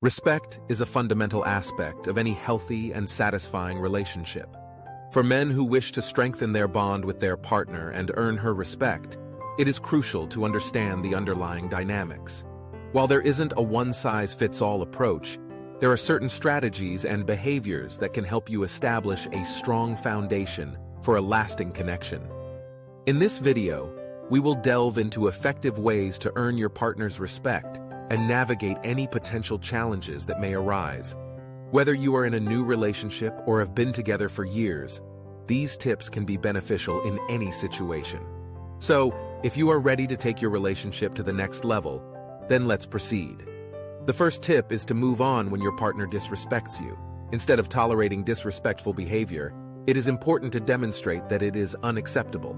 Respect is a fundamental aspect of any healthy and satisfying relationship. For men who wish to strengthen their bond with their partner and earn her respect, it is crucial to understand the underlying dynamics. While there isn't a one-size-fits-all approach, there are certain strategies and behaviors that can help you establish a strong foundation for a lasting connection. In this video, we will delve into effective ways to earn your partner's respect and navigate any potential challenges that may arise. Whether you are in a new relationship or have been together for years, these tips can be beneficial in any situation. So, if you are ready to take your relationship to the next level, then let's proceed. The first tip is to move on when your partner disrespects you. Instead of tolerating disrespectful behavior, it is important to demonstrate that it is unacceptable.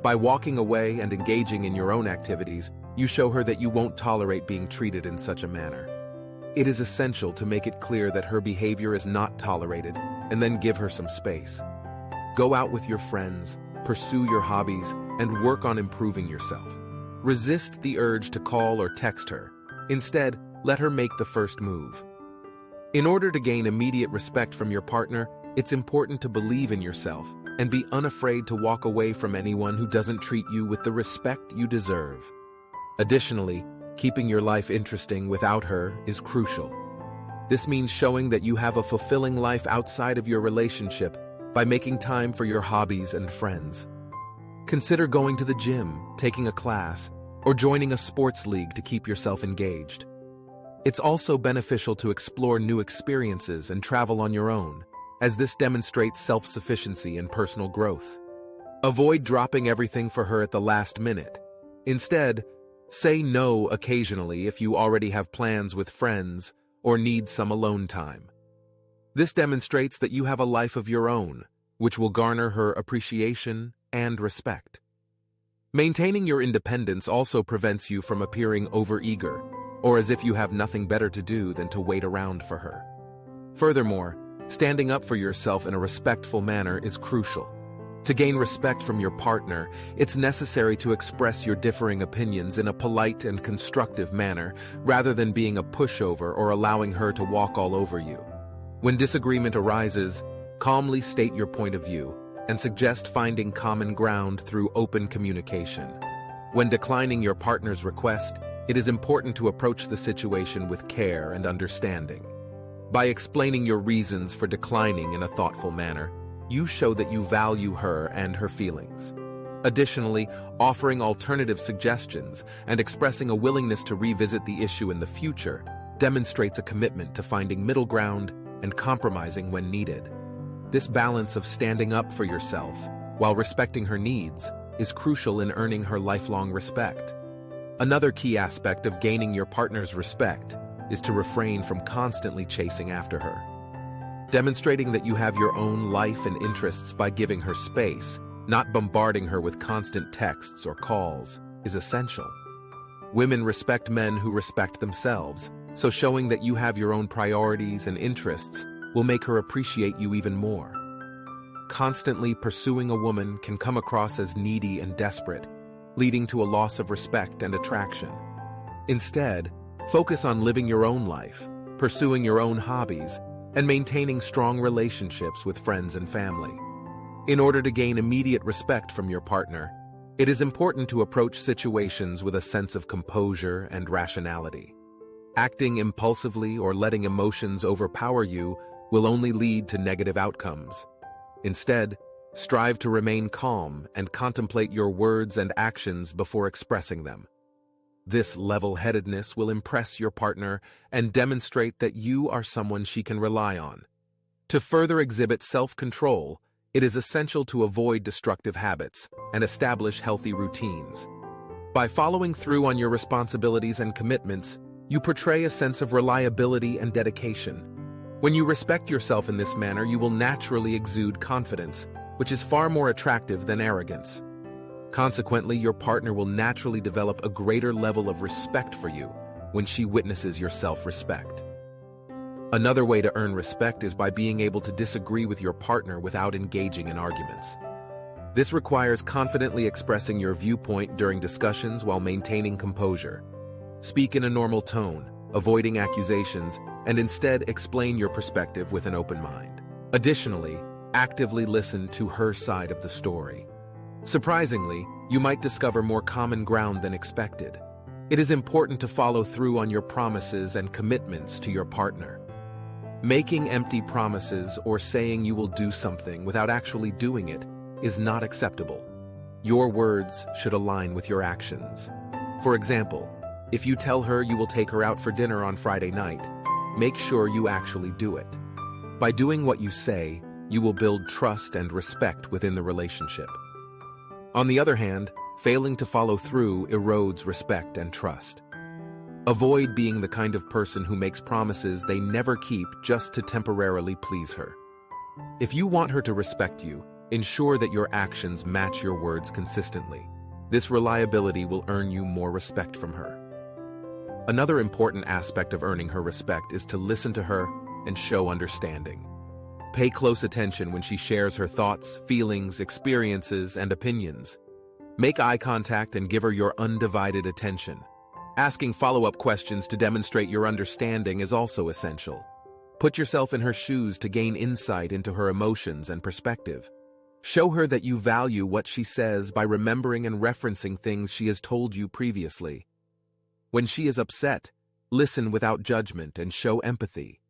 By walking away and engaging in your own activities, you show her that you won't tolerate being treated in such a manner. It is essential to make it clear that her behavior is not tolerated, and then give her some space. Go out with your friends, pursue your hobbies, and work on improving yourself. Resist the urge to call or text her. Instead, let her make the first move. In order to gain immediate respect from your partner, it's important to believe in yourself and be unafraid to walk away from anyone who doesn't treat you with the respect you deserve. Additionally, keeping your life interesting without her is crucial. This means showing that you have a fulfilling life outside of your relationship by making time for your hobbies and friends. Consider going to the gym, taking a class, or joining a sports league to keep yourself engaged. It's also beneficial to explore new experiences and travel on your own, as this demonstrates self-sufficiency and personal growth. Avoid dropping everything for her at the last minute. Instead, say no occasionally if you already have plans with friends or need some alone time. This demonstrates that you have a life of your own, which will garner her appreciation and respect. Maintaining your independence also prevents you from appearing overeager, or as if you have nothing better to do than to wait around for her. Furthermore, standing up for yourself in a respectful manner is crucial. To gain respect from your partner, it's necessary to express your differing opinions in a polite and constructive manner, rather than being a pushover or allowing her to walk all over you. When disagreement arises, calmly state your point of view and suggest finding common ground through open communication. When declining your partner's request, it is important to approach the situation with care and understanding. By explaining your reasons for declining in a thoughtful manner, you show that you value her and her feelings. Additionally, offering alternative suggestions and expressing a willingness to revisit the issue in the future demonstrates a commitment to finding middle ground and compromising when needed. This balance of standing up for yourself while respecting her needs is crucial in earning her lifelong respect. Another key aspect of gaining your partner's respect is to refrain from constantly chasing after her. Demonstrating that you have your own life and interests by giving her space, not bombarding her with constant texts or calls, is essential. Women respect men who respect themselves, so showing that you have your own priorities and interests will make her appreciate you even more. Constantly pursuing a woman can come across as needy and desperate, leading to a loss of respect and attraction. Instead, focus on living your own life, pursuing your own hobbies, and maintaining strong relationships with friends and family. In order to gain immediate respect from your partner, it is important to approach situations with a sense of composure and rationality. Acting impulsively or letting emotions overpower you will only lead to negative outcomes. Instead, strive to remain calm and contemplate your words and actions before expressing them. This level-headedness will impress your partner and demonstrate that you are someone she can rely on. To further exhibit self-control, it is essential to avoid destructive habits and establish healthy routines. By following through on your responsibilities and commitments, you portray a sense of reliability and dedication. When you respect yourself in this manner, you will naturally exude confidence, which is far more attractive than arrogance. Consequently, your partner will naturally develop a greater level of respect for you when she witnesses your self-respect. Another way to earn respect is by being able to disagree with your partner without engaging in arguments. This requires confidently expressing your viewpoint during discussions while maintaining composure. Speak in a normal tone, avoiding accusations, and instead explain your perspective with an open mind. Additionally, actively listen to her side of the story. Surprisingly, you might discover more common ground than expected. It is important to follow through on your promises and commitments to your partner. Making empty promises or saying you will do something without actually doing it is not acceptable. Your words should align with your actions. For example, if you tell her you will take her out for dinner on Friday night, make sure you actually do it. By doing what you say, you will build trust and respect within the relationship. On the other hand, failing to follow through erodes respect and trust. Avoid being the kind of person who makes promises they never keep just to temporarily please her. If you want her to respect you, ensure that your actions match your words consistently. This reliability will earn you more respect from her. Another important aspect of earning her respect is to listen to her and show understanding. Pay close attention when she shares her thoughts, feelings, experiences, and opinions. Make eye contact and give her your undivided attention. Asking follow-up questions to demonstrate your understanding is also essential. Put yourself in her shoes to gain insight into her emotions and perspective. Show her that you value what she says by remembering and referencing things she has told you previously. When she is upset, listen without judgment and show empathy.